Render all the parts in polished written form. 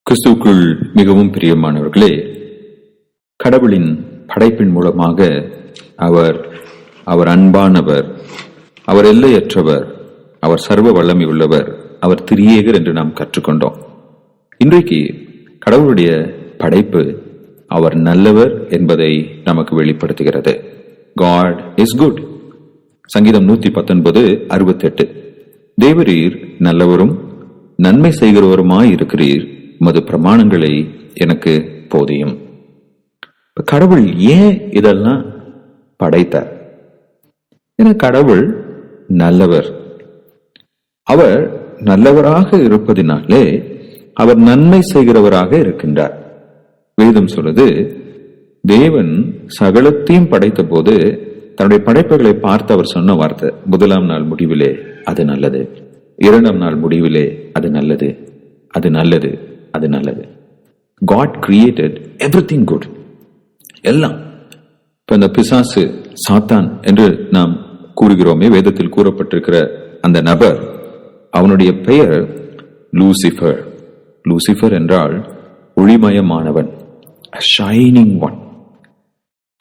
கிறிஸ்துவுக்குள் மிகவும் பிரியமானவர்களே, கடவுளின் படைப்பின் மூலமாக அவர் அன்பானவர், அவர் எல்லையற்றவர், அவர் சர்வ வல்லமை உள்ளவர், அவர் திரியேகர் என்று நாம் கற்றுக்கொண்டோம். இன்றைக்கு கடவுளுடைய படைப்பு அவர் நல்லவர் என்பதை நமக்கு வெளிப்படுத்துகிறது. God is good. சங்கீதம் 119:68. தேவரீர் நல்லவரும் நன்மை செய்கிறவருமாய் இருக்கிறீர், உமது பிரமாணங்களை எனக்கு போதியும். கடவுள் ஏன் இதெல்லாம் படைத்தார்? என கடவுள் நல்லவர். அவர் நல்லவராக இருப்பதினாலே அவர் நன்மை செய்கிறவராக இருக்கின்றார். வேதம் சொல்லுது, தேவன் சகலத்தையும் படைத்த போது தன்னுடைய படைப்புகளை பார்த்து அவர் சொன்ன வார்த்தை, முதலாம் நாள் முடிவிலே அது நல்லது, இரண்டாம் நாள் முடிவிலே அது நல்லது, அது நல்லது, அது நல்லது. God created everything good. எல்லாம். இப்ப இந்த பிசாசு, சாத்தான் என்று நாம் கூறுகிறோமே, வேதத்தில் கூறப்பட்டிருக்கிற அந்த நபர், அவனுடைய பெயர் லூசிபர். லூசிபர் என்றால் ஒளிமயமானவன், ஷைனிங் ஒன்.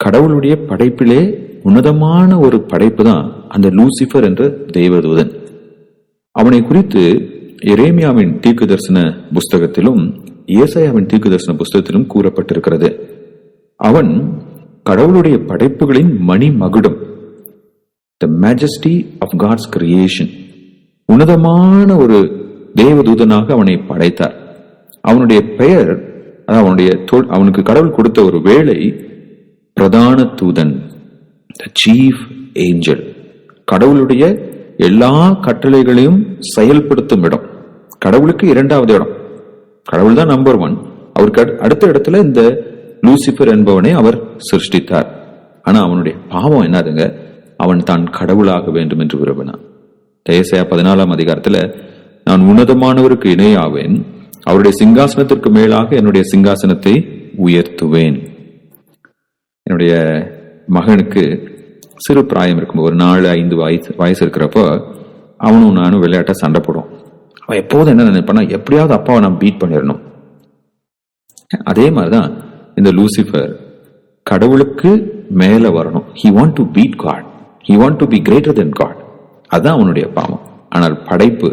கடவுளுடைய படைப்பிலே உன்னதமான ஒரு படைப்பு தான் அந்த லூசிபர் என்ற தேவதூதன். அவனை குறித்து எரேமியாவின் தீர்க்கதரிசன புஸ்தகத்திலும் ஏசாயாவின் தீர்க்கதரிசன புஸ்தகத்திலும் கூறப்பட்டிருக்கிறது. அவன் கடவுளுடைய படைப்புகளின் மணி மகுடம், the majesty of God's creation. உன்னதமான ஒரு தேவதூதனாக அவனை படைத்தார். அவனுடைய பெயர், அவனுக்கு கடவுள் கொடுத்த ஒரு வேலை பிரதான தூதன், the chief angel. கடவுளுடைய எல்லா கட்டளைகளையும் செயல்படுத்தும் இடம். கடவுளுக்கு இரண்டாவது இடம். கடவுள் தான் நம்பர் 1. அவருக்கு அடுத்த இடத்துல இந்த லூசிபர் என்பவனை அவர் சிருஷ்டித்தார். ஆனா அவனுடைய பாவம் என்னதுங்க? அவன் தான் கடவுளாக வேண்டும் என்று விரும்பினான். ஏசாயா 14 நான் உன்னதமானவருக்கு இணையாவேன், அவருடைய சிங்காசனத்திற்கு மேலாக என்னுடைய சிங்காசனத்தை உயர்த்துவேன். என்னுடைய மகனுக்கு சிறு பிராயம் இருக்கும், ஒரு 4-5 வயசு இருக்கிறப்போ அவனும் நானும் விளையாட்ட சண்டை போடுவோம். அவன் எப்போதும் என்ன நினைப்பானா, எப்படியாவது அப்பாவை நான் பீட் பண்ணிடணும். அதே மாதிரிதான் இந்த லூசிபர் கடவுளுக்கு மேல வரணும். He want to beat God. He want to be greater than God. அதான் அவனுடைய பாவம். ஆனால் படைப்பு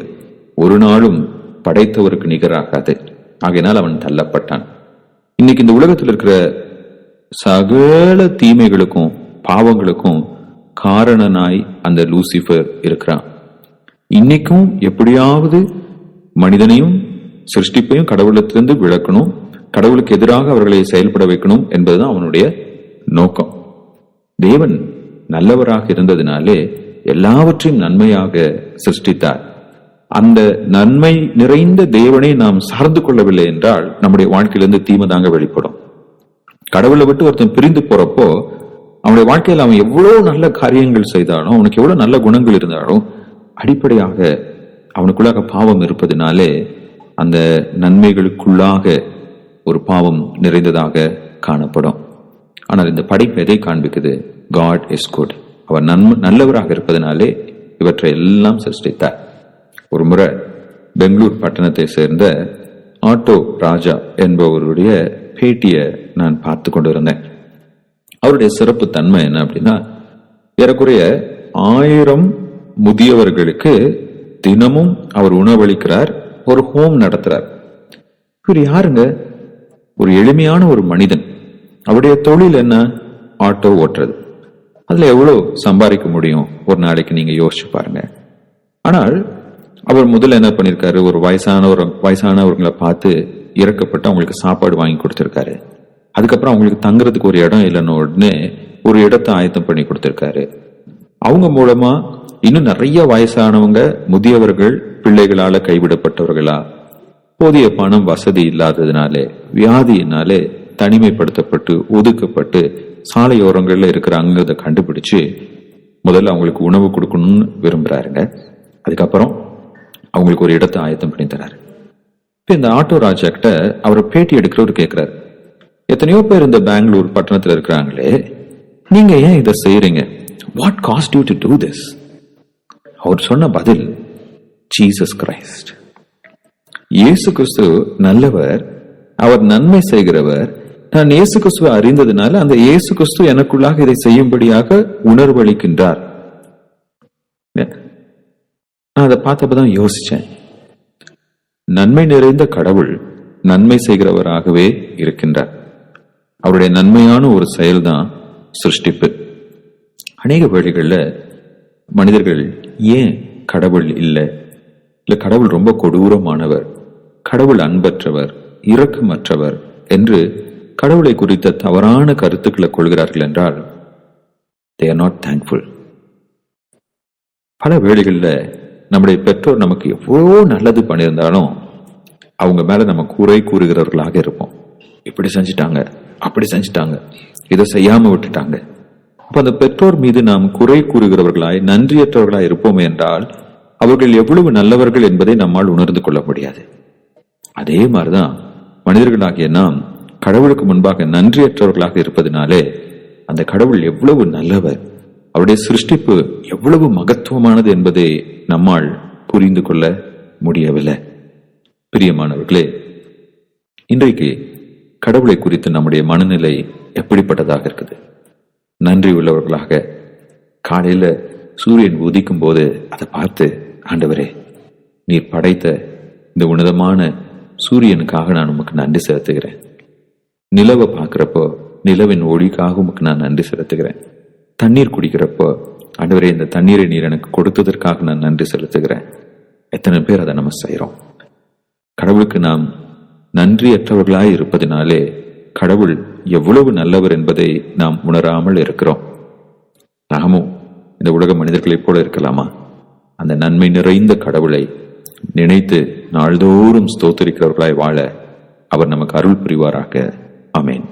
ஒரு நாளும் படைத்தவருக்கு நிகராகாது. ஆகையினால் அவன் தள்ளப்பட்டான். இன்னைக்கு இந்த உலகத்தில் இருக்கிற சகல தீமைகளுக்கும் பாவங்களுக்கும் காரணனாய் அந்த லூசிபர் இருக்கிறான். இன்னைக்கும் எப்படியாவது மனிதனையும் சிருஷ்டிப்பையும் கடவுளத்திலிருந்து விளக்கணும், கடவுளுக்கு எதிராக அவர்களை செயல்பட வைக்கணும் என்பதுதான் அவனுடைய நோக்கம். தேவன் நல்லவராக இருந்ததினாலே எல்லாவற்றையும் நன்மையாக சிருஷ்டித்தார். அந்த நன்மை நிறைந்த தேவனை நாம் சார்ந்து கொள்ளவில்லை என்றால் நம்முடைய வாழ்க்கையிலிருந்து தீமை தாங்க வெளிப்படும். கடவுளை விட்டு ஒருத்தன் பிரிந்து போறப்போ அவனுடைய வாழ்க்கையில் அவன் எவ்வளவு நல்ல காரியங்கள் செய்தாலும், அவனுக்கு எவ்வளவு நல்ல குணங்கள் இருந்தாலும், அடிப்படையாக அவனுக்குள்ளாக பாவம் இருப்பதினாலே அந்த நன்மைகளுக்குள்ளாக ஒரு பாவம் நிறைந்ததாக காணப்படும். ஆனால் இந்த படைப்பு எதை காண்பிக்குது? God is good. அவர் நல்லவராக இருப்பதனாலே இவற்றை எல்லாம் சிருஷ்டித்தார். ஒரு முறை பெங்களூர் பட்டணத்தை சேர்ந்த ஆட்டோ ராஜா என்பவருடைய பேட்டியை நான் பார்த்து கொண்டு இருந்தேன். அவருடைய சிறப்பு தன்மை என்ன அப்படின்னா, ஏறக்குறைய 1000 முதியவர்களுக்கு தினமும் அவர் உணவளிக்கிறார், ஒரு ஹோம் நடத்துறார். இவர் யாருங்க? ஒரு எளிமையான ஒரு மனிதன். அவருடைய தொழில் என்ன? ஆட்டோ ஓட்டுறது. அதுல எவ்வளவு சம்பாதிக்க முடியும் ஒரு நாளைக்கு? நீங்க யோசிச்சு பாருங்க. ஆனால் அவர் முதல்ல என்ன பண்ணிருக்காரு, ஒரு வயசானவர்களை பார்த்து இறக்கப்பட்டு அவங்களுக்கு சாப்பாடு வாங்கி கொடுத்திருக்காரு. அதுக்கப்புறம் அவங்களுக்கு தங்குறதுக்கு ஒரு இடம் இல்லைன்னு உடனே ஒரு இடத்தை ஆயத்தம் பண்ணி கொடுத்திருக்காரு. அவங்க மூலமா இன்னும் நிறைய வயசானவங்க, முதியவர்கள், பிள்ளைகளால கைவிடப்பட்டவர்களா, போதிய பணம் வசதி இல்லாததுனாலே, வியாதியினாலே தனிமைப்படுத்தப்பட்டு ஒதுக்கப்பட்டு சாலையோரங்கள்ல இருக்கிற அங்கதை கண்டுபிடிச்சு முதல்ல அவங்களுக்கு உணவு கொடுக்கணும்னு விரும்புறாருங்க. அதுக்கப்புறம் அவங்களுக்கு ஒரு இடத்தை ஆயத்தம் பண்ணி தராரு. இப்ப இந்த ஆட்டோ ராஜா கிட்ட அவரை பேட்டி எடுக்கிறவர் கேட்கிறாரு, எத்தனையோ பேர் இந்த பெங்களூர் பட்டணத்துல இருக்கிறாங்களே, நீங்க ஏன் இதை செய்யறீங்க? What caused you to do this? அவர் சொன்ன பதில், ஜீசஸ் கிரைஸ்ட். இயேசு கிறிஸ்து நல்லவர், அவர் நன்மை செய்கிறவர். நான் இயேசு கிறிஸ்துவை அறிந்ததுனால அந்த இயேசு கிறிஸ்து எனக்குள்ளாக இதை செய்யும்படியாக உணர்வளிக்கின்றார். நான் அதை பார்த்தப்பதான் யோசிச்சேன், நன்மை நிறைந்த கடவுள் நன்மை செய்கிறவராகவே இருக்கின்றார். அவருடைய நன்மையான ஒரு செயல்தான் சிருஷ்டிப்பு. அநேக வழிகள்ல மனிதர்கள் ஏன் கடவுள் இல்லை, இல்ல கடவுள் ரொம்ப கொடூரமானவர், கடவுள் அன்பற்றவர், இரக்கமற்றவர் என்று கடவுளை குறித்த தவறான கருத்துக்களை கொள்கிறார்கள் என்றால் they are not thankful. பல வேளைகள்ல நம்முடைய பெற்றோர் நமக்கு எவ்வளோ நல்லது பண்ணியிருந்தாலும் அவங்க மேல நம்ம குறை கூறுகிறவர்களாக இருப்போம். இப்படி செஞ்சுட்டாங்க, அப்படி செஞ்சுட்டாங்க, இதை செய்யாம விட்டுட்டாங்க. அப்ப அந்த பெற்றோர் மீது நாம் குறை கூறுகிறவர்களாய் நன்றியற்றவர்களாய் இருப்போம் என்றால் அவர்கள் எவ்வளவு நல்லவர்கள் என்பதை நம்மால் உணர்ந்து கொள்ள முடியாது. அதே மாதிரிதான் மனிதர்களாகிய நாம் கடவுளுக்கு முன்பாக நன்றியற்றவர்களாக இருப்பதனாலே அந்த கடவுள் எவ்வளவு நல்லவர், அவருடைய சிருஷ்டிப்பு எவ்வளவு மகத்துவமானது என்பதை நம்மால் புரிந்து கொள்ள முடியவில்லை. பிரியமானவர்களே, இன்றைக்கு கடவுளை குறித்து நம்முடைய மனநிலை எப்படிப்பட்டதாக இருக்குது? நன்றி உள்ளவர்களாக காலையில சூரியன் உதிக்கும் போது அதை பார்த்து, ஆண்டவரே நீர் படைத்த இந்த உன்னதமான சூரியனுக்காக நான் உமக்கு நன்றி செலுத்துகிறேன். நிலவை பார்க்கிறப்போ நிலவின் ஒளிக்காக உமக்கு நான் நன்றி செலுத்துகிறேன். தண்ணீர் குடிக்கிறப்போ ஆண்டவரே இந்த தண்ணீரை நீர் எனக்கு கொடுத்ததற்காக நான் நன்றி செலுத்துகிறேன். எத்தனை பேர் அதை நம்ம செய்யறோம்? கடவுளுக்கு நாம் நன்றியற்றவர்களாய் இருப்பதினாலே கடவுள் எவ்வளவு நல்லவர் என்பதை நாம் உணராமல் இருக்கிறோம். நாமும் இந்த உலக மனிதர்களைப் போல இருக்கலாமா? அந்த நன்மை நிறைந்த கடவுளை நினைத்து நாள்தோறும் ஸ்தோத்திரிக்கிறவர்களாய் வாழ அவர் நமக்கு அருள் புரிவாராக. ஆமென்.